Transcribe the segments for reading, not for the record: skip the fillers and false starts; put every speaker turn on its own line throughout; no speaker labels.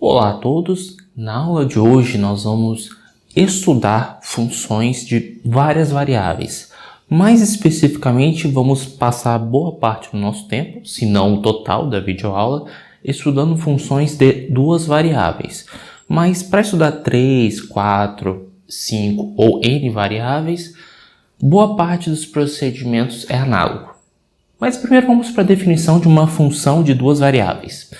Olá a todos, na aula de hoje nós vamos estudar funções de várias variáveis. Mais especificamente, vamos passar boa parte do nosso tempo, se não o total da videoaula, estudando funções de duas variáveis. Mas para estudar 3, 4, 5 ou N variáveis, boa parte dos procedimentos é análogo. Mas primeiro vamos para a definição de uma função de duas variáveis.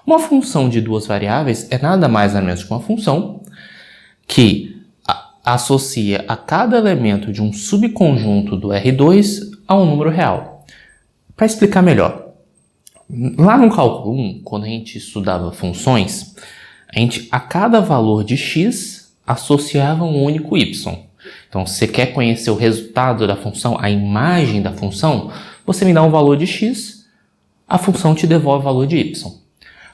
Uma função de duas variáveis é nada mais nada menos que uma função que associa a cada elemento de um subconjunto do R2 a um número real. Para explicar melhor, lá no cálculo 1, quando a gente estudava funções, a cada valor de x associava um único y. Então, se você quer conhecer o resultado da função, a imagem da função, você me dá um valor de x, a função te devolve o valor de y.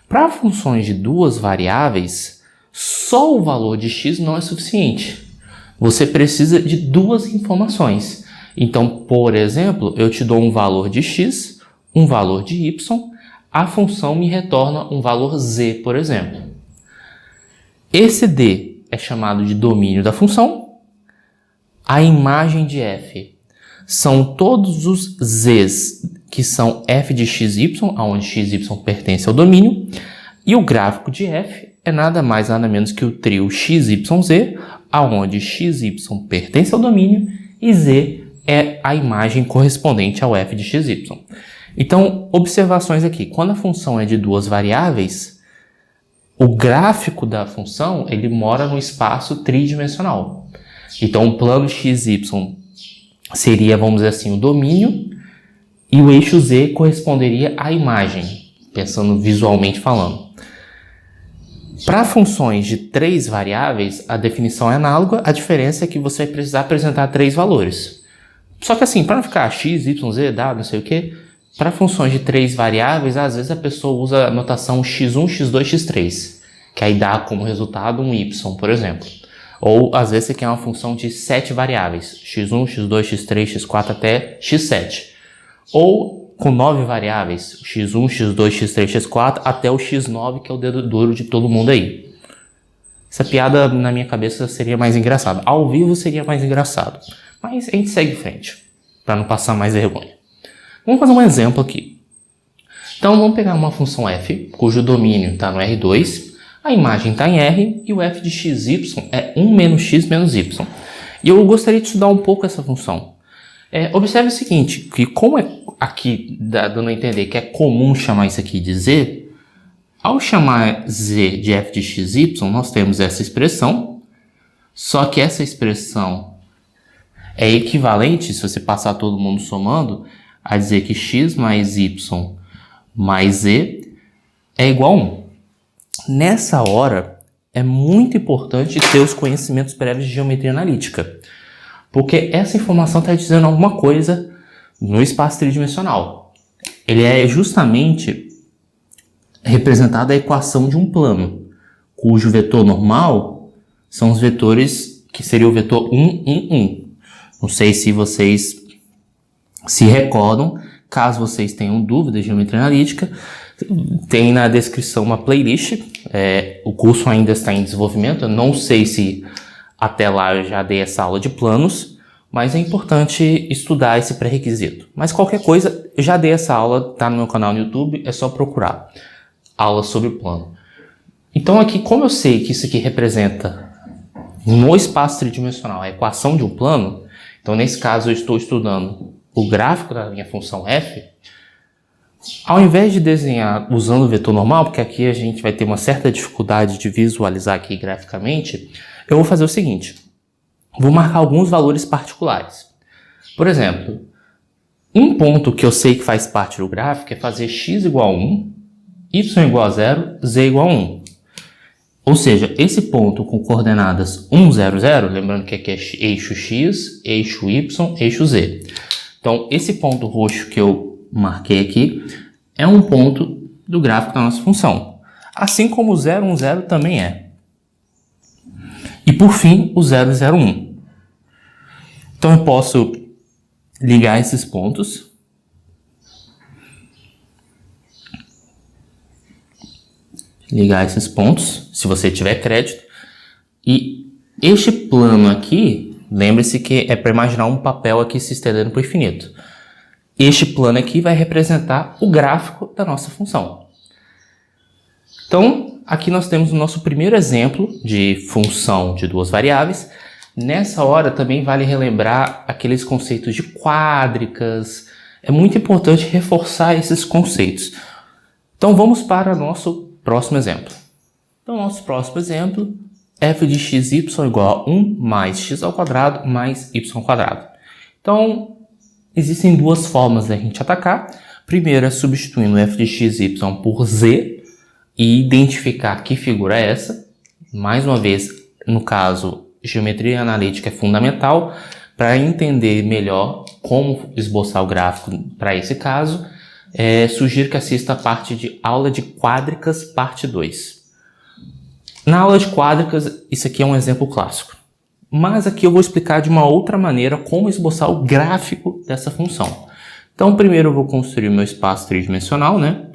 Para funções de duas variáveis, só o valor de x não é suficiente. Você precisa de duas informações. Então, por exemplo, eu te dou um valor de x, um valor de y, a função me retorna um valor z, por exemplo. Esse d é chamado de domínio da função. A imagem de f são todos os z's que são f de xy, onde xy pertence ao domínio, e o gráfico de f é nada mais nada menos que o trio xyz, onde xy pertence ao domínio e z é a imagem correspondente ao f de xy. Então, observações aqui. Quando a função é de duas variáveis, o gráfico da função ele mora no espaço tridimensional. Então, o plano xy seria, vamos dizer assim, o domínio, e o eixo z corresponderia à imagem, pensando visualmente falando. Para funções de três variáveis, a definição é análoga, a diferença é que você vai precisar apresentar três valores. Só que assim, para não ficar x, y, z, w, não sei o que, para funções de três variáveis, às vezes a pessoa usa a notação x1, x2, x3, que aí dá como resultado um y, por exemplo. Ou às vezes você quer uma função de 7 variáveis, x1, x2, x3, x4 até x7. Ou com 9 variáveis, x1, x2, x3, x4 até o x9, que é o dedo duro de todo mundo aí. Essa piada na minha cabeça seria mais engraçada. Ao vivo seria mais engraçado. Mas a gente segue em frente, para não passar mais vergonha. Vamos fazer um exemplo aqui. Então vamos pegar uma função f, cujo domínio está no R2, a imagem está em R e o f de xy é 1 menos x menos y. E eu gostaria de estudar um pouco essa função. Observe o seguinte, que como é aqui dando a entender que é comum chamar isso aqui de z, ao chamar z de f de xy, nós temos essa expressão, só que essa expressão é equivalente, se você passar todo mundo somando, a dizer que x mais y mais z é igual a 1. Nessa hora, é muito importante ter os conhecimentos prévios de geometria analítica, porque essa informação está dizendo alguma coisa no espaço tridimensional. Ele é justamente representado a equação de um plano, cujo vetor normal são os vetores que seria o vetor 1, 1, 1. Não sei se vocês se recordam, caso vocês tenham dúvidas de geometria analítica, tem na descrição uma playlist, o curso ainda está em desenvolvimento, eu não sei se até lá eu já dei essa aula de planos, mas é importante estudar esse pré-requisito. Mas qualquer coisa, eu já dei essa aula, tá no meu canal no YouTube, é só procurar aula sobre plano. Então aqui, como eu sei que isso aqui representa no espaço tridimensional a equação de um plano, então nesse caso eu estou estudando o gráfico da minha função f, ao invés de desenhar usando o vetor normal, porque aqui a gente vai ter uma certa dificuldade de visualizar aqui graficamente, eu vou fazer o seguinte, vou marcar alguns valores particulares. Por exemplo, um ponto que eu sei que faz parte do gráfico é fazer x igual a 1, y igual a 0, z igual a 1. Ou seja, esse ponto com coordenadas 1, 0, 0, lembrando que aqui é eixo x, eixo y, eixo z. Então, esse ponto roxo que eu marquei aqui é um ponto do gráfico da nossa função. Assim como o 0, 1, 0 também é. E por fim, o 0, 0, 1. Então eu posso ligar esses pontos ligar esses pontos, se você tiver crédito. E este plano aqui, lembre-se que é para imaginar um papel aqui se estendendo para o infinito. Este plano aqui vai representar o gráfico da nossa função. Então, aqui nós temos o nosso primeiro exemplo de função de duas variáveis. Nessa hora também vale relembrar aqueles conceitos de quádricas. É muito importante reforçar esses conceitos. Então vamos para o nosso próximo exemplo. Então nosso próximo exemplo, f de xy igual a 1 mais x ao quadrado mais y ao quadrado. Então existem duas formas da gente atacar. Primeiro é substituindo f de xy por z e identificar que figura é essa. Mais uma vez, no caso, geometria analítica é fundamental para entender melhor como esboçar o gráfico para esse caso. Sugiro que assista a parte de aula de quádricas, parte 2. Na aula de quádricas, isso aqui é um exemplo clássico. Mas aqui eu vou explicar de uma outra maneira como esboçar o gráfico dessa função. Então, primeiro eu vou construir meu espaço tridimensional, né?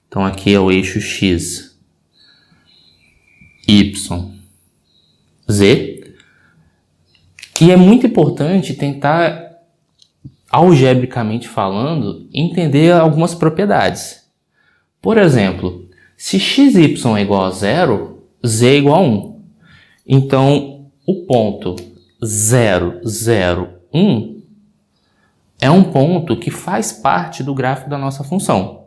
Então, aqui é o eixo x, y, z. E é muito importante tentar, algebricamente falando, entender algumas propriedades. Por exemplo, se xy é igual a 0, z é igual a 1. Então, o ponto 0, 0, 1 é um ponto que faz parte do gráfico da nossa função.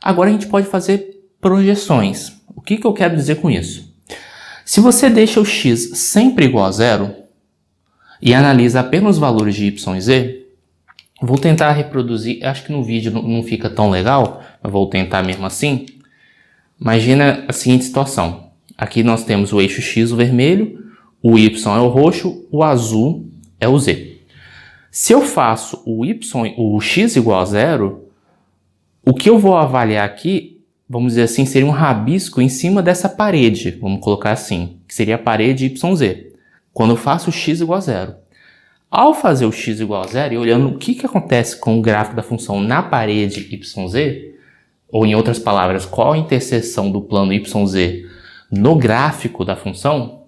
Agora a gente pode fazer projeções. O que eu quero dizer com isso? Se você deixa o x sempre igual a 0, e analisa apenas os valores de y e z, vou tentar reproduzir, acho que no vídeo não fica tão legal, mas vou tentar mesmo assim. Imagina a seguinte situação. Aqui nós temos o eixo x, o vermelho, o y é o roxo, o azul é o z. Se eu faço o x igual a 0, o que eu vou avaliar aqui, vamos dizer assim, seria um rabisco em cima dessa parede, vamos colocar assim, que seria a parede YZ. Quando eu faço o x igual a 0. Ao fazer o x igual a 0 e olhando o que acontece com o gráfico da função na parede YZ, ou em outras palavras, qual a interseção do plano YZ no gráfico da função,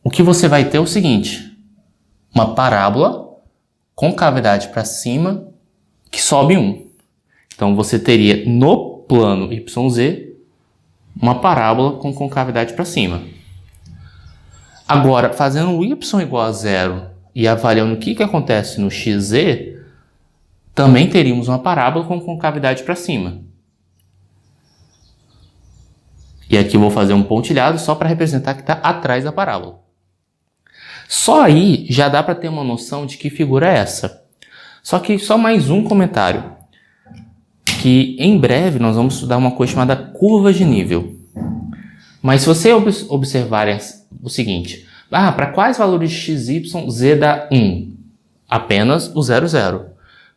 o que você vai ter é o seguinte, uma parábola com cavidade para cima que sobe 1. Então você teria no plano YZ uma parábola com concavidade para cima. Agora, fazendo o y igual a 0 e avaliando o que acontece no xz, também teríamos uma parábola com concavidade para cima. E aqui eu vou fazer um pontilhado só para representar que está atrás da parábola. Só aí já dá para ter uma noção de que figura é essa. Só que só mais um comentário. Que em breve nós vamos estudar uma coisa chamada curva de nível. Mas se você observar o seguinte, para quais valores de x, y, z dá 1? Apenas o 0, 0.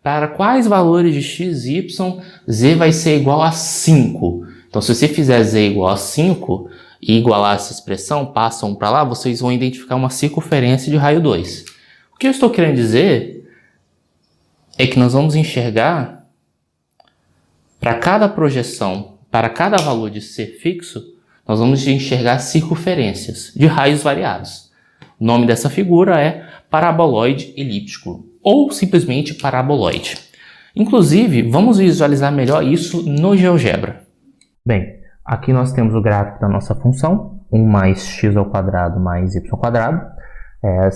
Para quais valores de x, y, z vai ser igual a 5? Então, se você fizer z igual a 5 e igualar essa expressão, passa 1 para lá, vocês vão identificar uma circunferência de raio 2. O que eu estou querendo dizer é que nós vamos enxergar, para cada projeção, para cada valor de c fixo, nós vamos enxergar circunferências de raios variados. O nome dessa figura é paraboloide elíptico, ou simplesmente paraboloide. Inclusive, vamos visualizar melhor isso no GeoGebra. Bem, aqui nós temos o gráfico da nossa função, 1 mais x ao quadrado mais y ao quadrado. É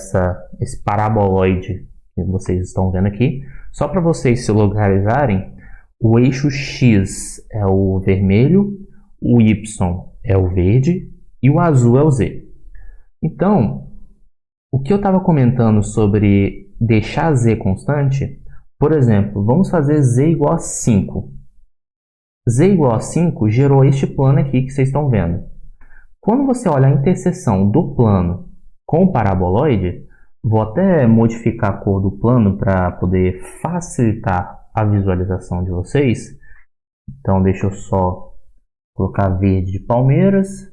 esse paraboloide que vocês estão vendo aqui. Só para vocês se localizarem, o eixo x é o vermelho, o y é o verde e o azul é o z. Então, o que eu estava comentando sobre deixar z constante, por exemplo, vamos fazer z igual a 5. Z igual a 5 gerou este plano aqui que vocês estão vendo. Quando você olha a interseção do plano com o paraboloide, vou até modificar a cor do plano para poder facilitar a visualização de vocês. Então, deixa eu só colocar verde de palmeiras.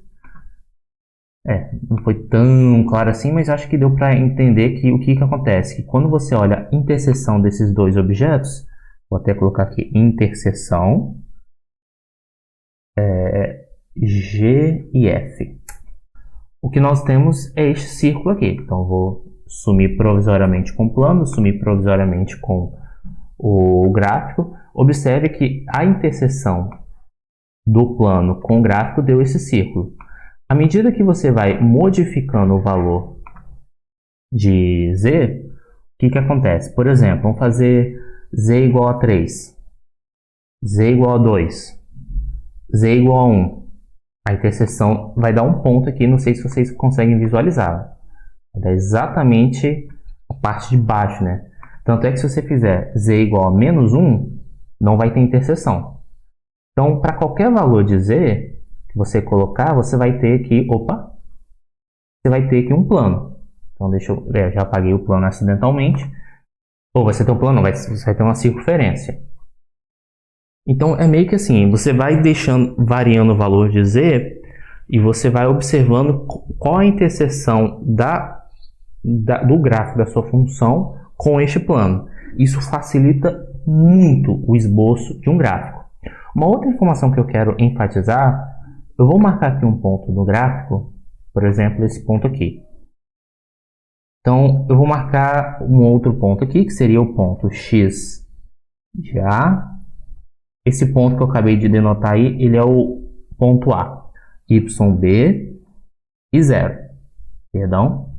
Não foi tão claro assim, mas acho que deu para entender que o que acontece. Que quando você olha a interseção desses dois objetos, vou até colocar aqui interseção, G e F. O que nós temos é este círculo aqui. Então, eu vou sumir provisoriamente com o plano, sumir provisoriamente com o gráfico. Observe que a interseção do plano com o gráfico deu esse círculo. À medida que você vai modificando o valor de z, o que acontece? Por exemplo, vamos fazer z igual a 3, z igual a 2, z igual a 1. A interseção vai dar um ponto aqui, não sei se vocês conseguem visualizar. Vai dar exatamente a parte de baixo, né? Tanto é que se você fizer z igual a menos 1, não vai ter interseção. Então, para qualquer valor de z que você colocar, você vai ter aqui, você vai ter aqui um plano. Então, deixa eu ver, já apaguei o plano acidentalmente. Ou você tem um plano, você vai ter uma circunferência. Então, é meio que assim, você vai variando o valor de z e você vai observando qual a interseção do gráfico da sua função com este plano. Isso facilita muito o esboço de um gráfico. Uma outra informação que eu quero enfatizar, eu vou marcar aqui um ponto no gráfico, por exemplo, esse ponto aqui. Então, eu vou marcar um outro ponto aqui, que seria o ponto x de A. Esse ponto que eu acabei de denotar aí, ele é o ponto A. Y, B e 0. Perdão.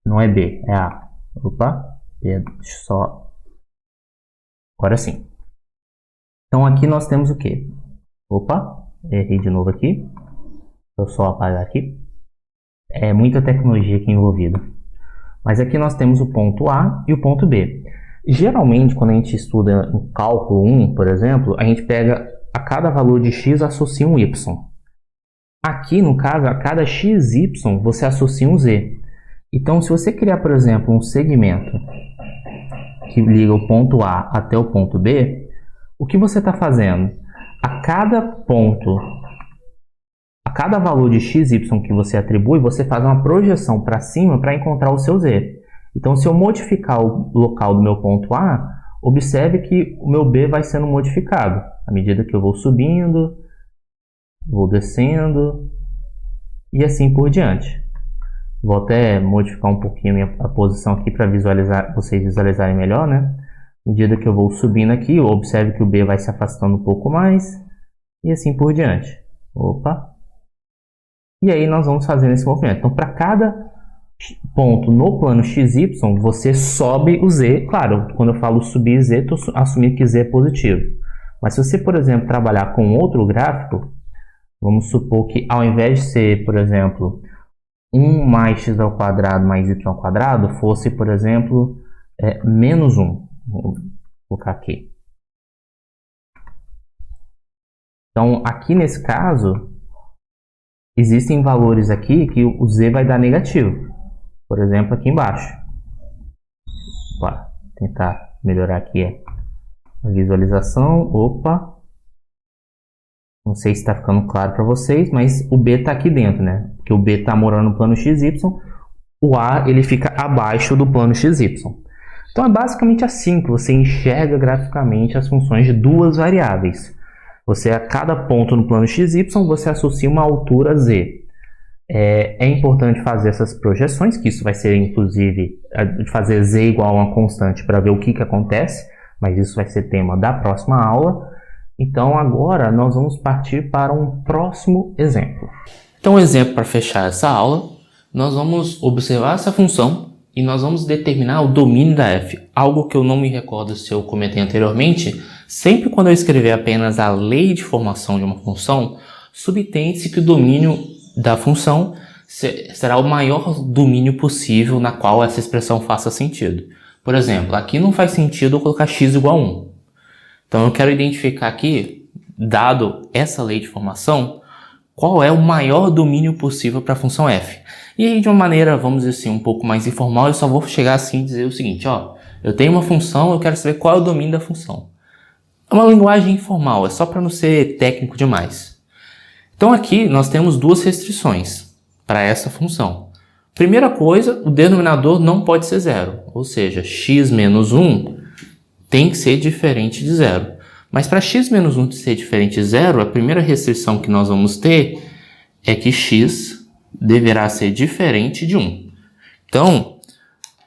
Não é B, é A. Opa, só. Agora sim. Então, aqui nós temos o quê? Opa, errei de novo aqui. Deixa eu só apagar aqui. É muita tecnologia aqui envolvida. Mas aqui nós temos o ponto A e o ponto B. Geralmente, quando a gente estuda em cálculo 1, por exemplo, a gente pega a cada valor de x associa um y. Aqui, no caso, a cada xy você associa um z. Então, se você criar, por exemplo, um segmento que liga o ponto A até o ponto B, o que você está fazendo? A cada valor de xy que você atribui, você faz uma projeção para cima para encontrar o seu z. Então, se eu modificar o local do meu ponto A, observe que o meu B vai sendo modificado à medida que eu vou subindo, vou descendo e assim por diante. Vou até modificar um pouquinho a posição aqui para vocês visualizarem melhor, né? À medida que eu vou subindo aqui, eu observo que o B vai se afastando um pouco mais e assim por diante. Opa! E aí nós vamos fazendo esse movimento. Então, para cada ponto no plano XY, você sobe o Z. Claro, quando eu falo subir Z, estou assumindo que Z é positivo. Mas se você, por exemplo, trabalhar com outro gráfico, vamos supor que ao invés de ser, por exemplo, 1 mais x ao quadrado mais y ao quadrado, fosse, por exemplo, menos 1. Vou colocar aqui. Então, aqui nesse caso, existem valores aqui que o z vai dar negativo. Por exemplo, aqui embaixo. Vou tentar melhorar aqui a visualização. Opa! Não sei se está ficando claro para vocês, mas o B está aqui dentro, né? Porque o B está morando no plano XY, o A ele fica abaixo do plano XY. Então é basicamente assim que você enxerga graficamente as funções de duas variáveis. Você, a cada ponto no plano XY, você associa uma altura Z. É importante fazer essas projeções, que isso vai ser, inclusive, fazer Z igual a uma constante para ver o que acontece, mas isso vai ser tema da próxima aula. Então, agora, nós vamos partir para um próximo exemplo. Então, um exemplo para fechar essa aula, nós vamos observar essa função e nós vamos determinar o domínio da f. Algo que eu não me recordo se eu comentei anteriormente, sempre quando eu escrever apenas a lei de formação de uma função, subtende-se que o domínio da função será o maior domínio possível na qual essa expressão faça sentido. Por exemplo, aqui não faz sentido eu colocar x igual a 1. Então eu quero identificar aqui, dado essa lei de formação, qual é o maior domínio possível para a função f. E aí, de uma maneira, vamos dizer assim, um pouco mais informal, eu só vou chegar assim e dizer o seguinte, ó, eu tenho uma função, eu quero saber qual é o domínio da função. É uma linguagem informal, é só para não ser técnico demais. Então aqui nós temos duas restrições para essa função. Primeira coisa, o denominador não pode ser zero, ou seja, x menos 1 tem que ser diferente de zero. Mas para x menos 1 ser diferente de zero, a primeira restrição que nós vamos ter é que x deverá ser diferente de 1. Então,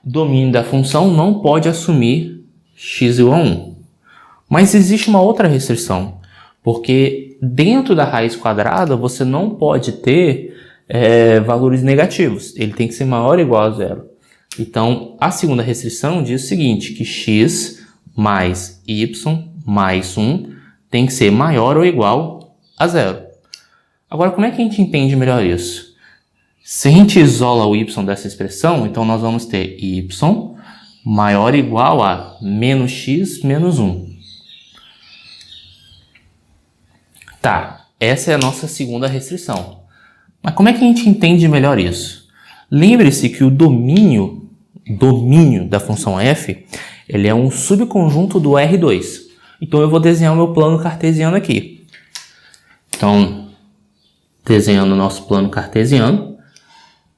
o domínio da função não pode assumir x igual a 1. Mas existe uma outra restrição, porque dentro da raiz quadrada você não pode ter valores negativos. Ele tem que ser maior ou igual a zero. Então, a segunda restrição diz o seguinte, que x mais y mais 1 tem que ser maior ou igual a zero. Agora, como é que a gente entende melhor isso? Se a gente isola o y dessa expressão, então nós vamos ter y maior ou igual a menos x menos 1. Tá, essa é a nossa segunda restrição. Mas como é que a gente entende melhor isso? Lembre-se que o domínio da função f, ele é um subconjunto do R2. Então eu vou desenhar o meu plano cartesiano aqui. Então, desenhando o nosso plano cartesiano,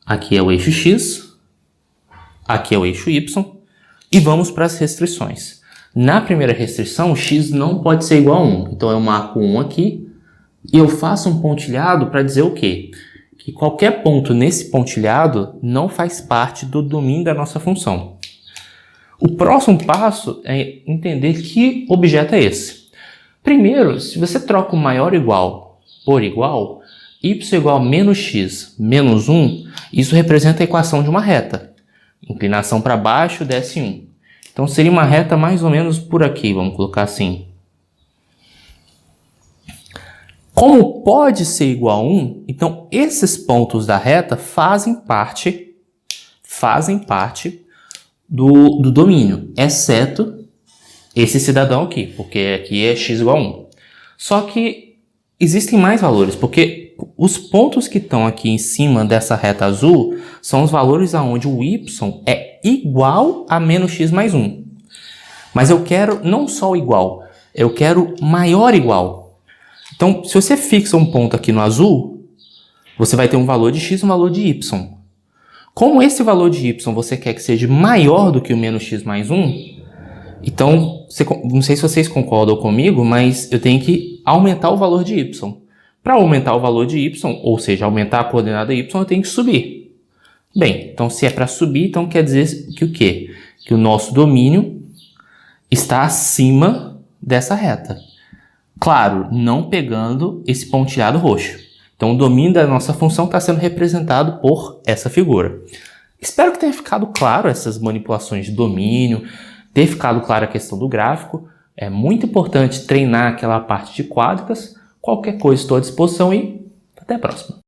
aqui é o eixo x, aqui é o eixo y, e vamos para as restrições. Na primeira restrição, x não pode ser igual a 1. Então eu marco 1 aqui, e eu faço um pontilhado para dizer o quê? Que qualquer ponto nesse pontilhado não faz parte do domínio da nossa função. O próximo passo é entender que objeto é esse. Primeiro, se você troca o maior igual por igual, y igual a menos x menos 1, isso representa a equação de uma reta. Inclinação para baixo desce 1. Então seria uma reta mais ou menos por aqui, vamos colocar assim. Como pode ser igual a 1, então esses pontos da reta fazem parte do domínio, exceto esse cidadão aqui, porque aqui é x igual a 1. Só que existem mais valores, porque os pontos que estão aqui em cima dessa reta azul são os valores onde o y é igual a menos x mais 1. Mas eu quero não só o igual, eu quero maior igual. Então, se você fixa um ponto aqui no azul, você vai ter um valor de x e um valor de y. Como esse valor de y você quer que seja maior do que o menos x mais 1, então, não sei se vocês concordam comigo, mas eu tenho que aumentar o valor de y. Para aumentar o valor de y, ou seja, aumentar a coordenada y, eu tenho que subir. Bem, então se é para subir, então quer dizer que o quê? Que o nosso domínio está acima dessa reta. Claro, não pegando esse pontilhado roxo. Então, o domínio da nossa função está sendo representado por essa figura. Espero que tenha ficado claro essas manipulações de domínio, ter ficado clara a questão do gráfico. É muito importante treinar aquela parte de quádricas. Qualquer coisa estou à disposição e até a próxima.